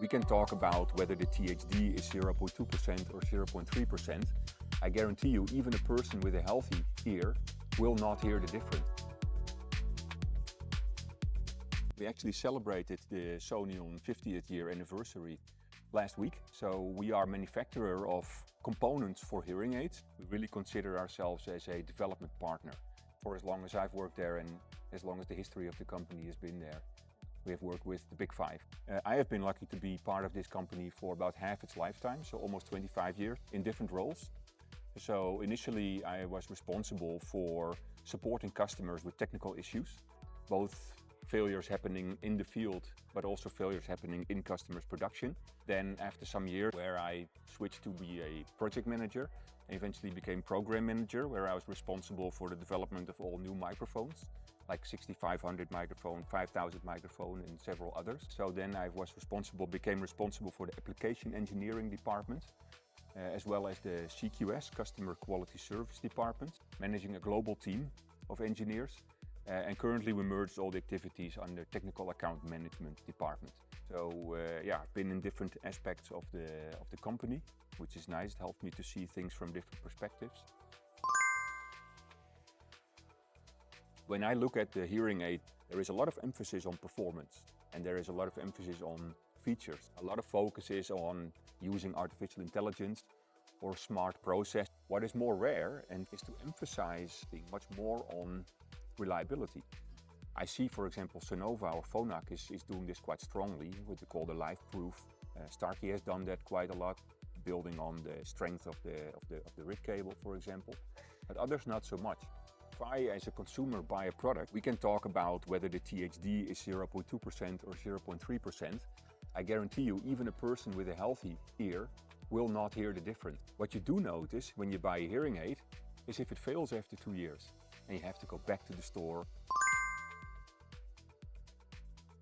We can talk about whether the THD is 0.2% or 0.3%. I guarantee you, even a person with a healthy ear will not hear the difference. We actually celebrated the Sonion 50th year anniversary last week. So we are a manufacturer of components for hearing aids. We really consider ourselves as a development partner. For as long as I've worked there and as long as the history of the company has been there, we have worked with the Big Five. I have been lucky to be part of this company for about half its lifetime, so almost 25 years in different roles. So initially I was responsible for supporting customers with technical issues, both failures happening in the field, but also failures happening in customers' production. Then after some years where I switched to be a project manager and eventually became program manager, where I was responsible for the development of all new microphones, like 6500 microphone, 5000 microphone and several others. So then I became responsible for the application engineering department, as well as the CQS, Customer Quality Service Department, managing a global team of engineers. And currently we merged all the activities under Technical Account Management Department. So yeah, I've been in different aspects of the company, which is nice. It helped me to see things from different perspectives. When I look at the hearing aid, there is a lot of emphasis on performance and there is a lot of emphasis on features. A lot of focus is on using artificial intelligence or smart process. What is more rare and is to emphasize much more on reliability. I see, for example, Sonova or Phonak is doing this quite strongly with the called the life-proof. Starkey has done that quite a lot, building on the strength of the RIC cable, for example, but others not so much. If I, as a consumer, buy a product, we can talk about whether the THD is 0.2% or 0.3%. I guarantee you, even a person with a healthy ear will not hear the difference. What you do notice when you buy a hearing aid is if it fails after 2 years and you have to go back to the store.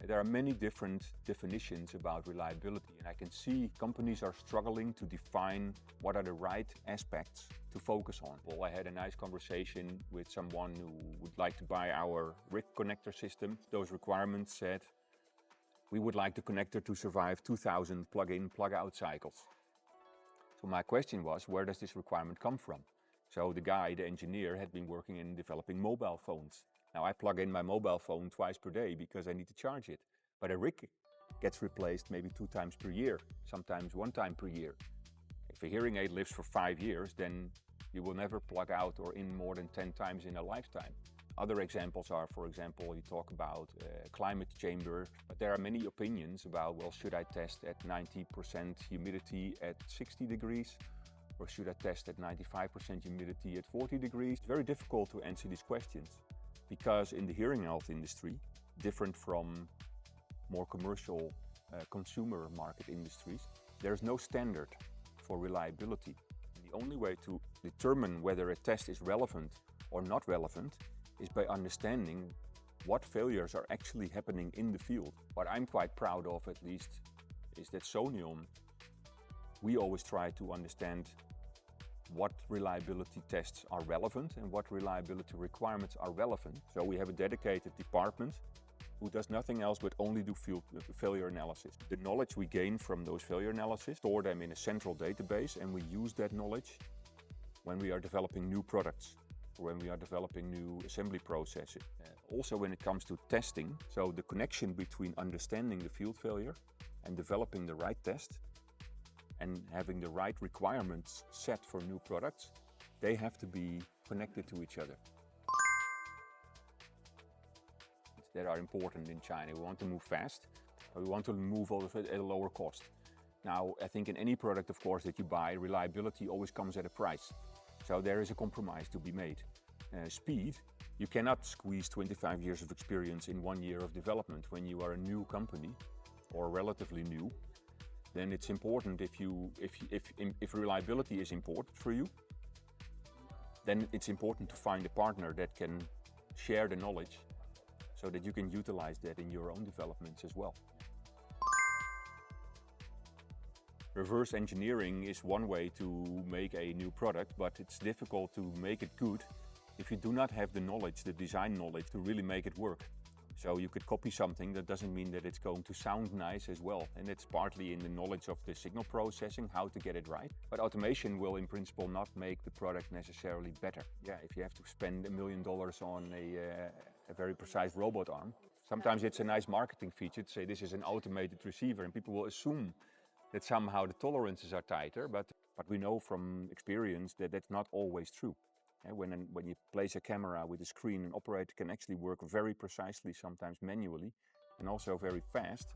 There are many different definitions about reliability, and I can see companies are struggling to define what are the right aspects to focus on. Well, I had a nice conversation with someone who would like to buy our RIC connector system. Those requirements said, we would like the connector to survive 2000 plug-in, plug-out cycles. So my question was, where does this requirement come from? So the engineer, had been working in developing mobile phones. Now I plug in my mobile phone twice per day because I need to charge it. But a RIC gets replaced maybe 2 times per year, sometimes 1 time per year. If a hearing aid lives for 5 years, then you will never plug out or in more than 10 times in a lifetime. Other examples are, for example, you talk about climate chamber, but there are many opinions about, well, should I test at 90% humidity at 60 degrees? Or should I test at 95% humidity at 40 degrees? It's very difficult to answer these questions because in the hearing health industry, different from more commercial consumer market industries, there's no standard for reliability. And the only way to determine whether a test is relevant or not relevant is by understanding what failures are actually happening in the field. What I'm quite proud of, at least, is that Sonion, we always try to understand what reliability tests are relevant and what reliability requirements are relevant. So we have a dedicated department who does nothing else but only do failure analysis. The knowledge we gain from those failure analysis, store them in a central database, and we use that knowledge when we are developing new products or when we are developing new assembly processes. Also when it comes to testing, so the connection between understanding the field failure and developing the right test and having the right requirements set for new products, they have to be connected to each other. That are important in China. We want to move fast, but we want to move also at a lower cost. Now, I think in any product, of course, that you buy, reliability always comes at a price. So there is a compromise to be made. Speed, you cannot squeeze 25 years of experience in 1 year of development. When you are a new company or relatively new, then it's important if reliability is important for you, then it's important to find a partner that can share the knowledge so that you can utilize that in your own developments as well. Reverse engineering is one way to make a new product, but it's difficult to make it good if you do not have the knowledge, the design knowledge, to really make it work. So you could copy something, that doesn't mean that it's going to sound nice as well. And it's partly in the knowledge of the signal processing, how to get it right. But automation will in principle not make the product necessarily better. Yeah, if you have to spend $1 million on a very precise robot arm, sometimes it's a nice marketing feature to say this is an automated receiver, and people will assume that somehow the tolerances are tighter, but we know from experience that that's not always true. When you place a camera with a screen, an operator can actually work very precisely, sometimes manually, and also very fast.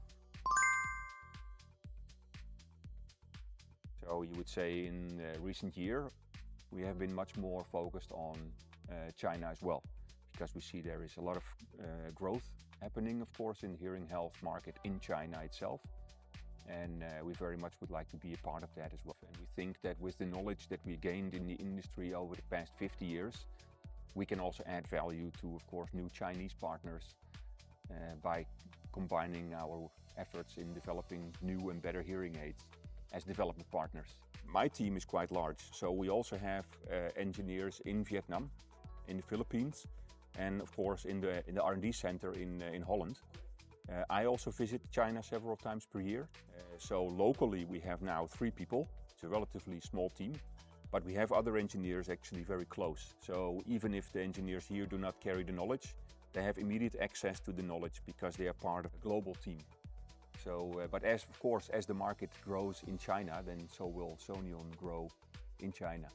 So you would say in recent year, we have been much more focused on China as well, because we see there is a lot of growth happening, of course, in the hearing health market in China itself. And we very much would like to be a part of that as well. And we think that with the knowledge that we gained in the industry over the past 50 years, we can also add value to, of course, new Chinese partners by combining our efforts in developing new and better hearing aids as development partners. My team is quite large, so we also have engineers in Vietnam, in the Philippines, and of course in the R&D center in Holland. I also visit China several times per year. So locally we have now 3 people. It's a relatively small team, but we have other engineers actually very close. So even if the engineers here do not carry the knowledge, they have immediate access to the knowledge because they are part of a global team. So, but of course, as the market grows in China, then so will Sonion grow in China.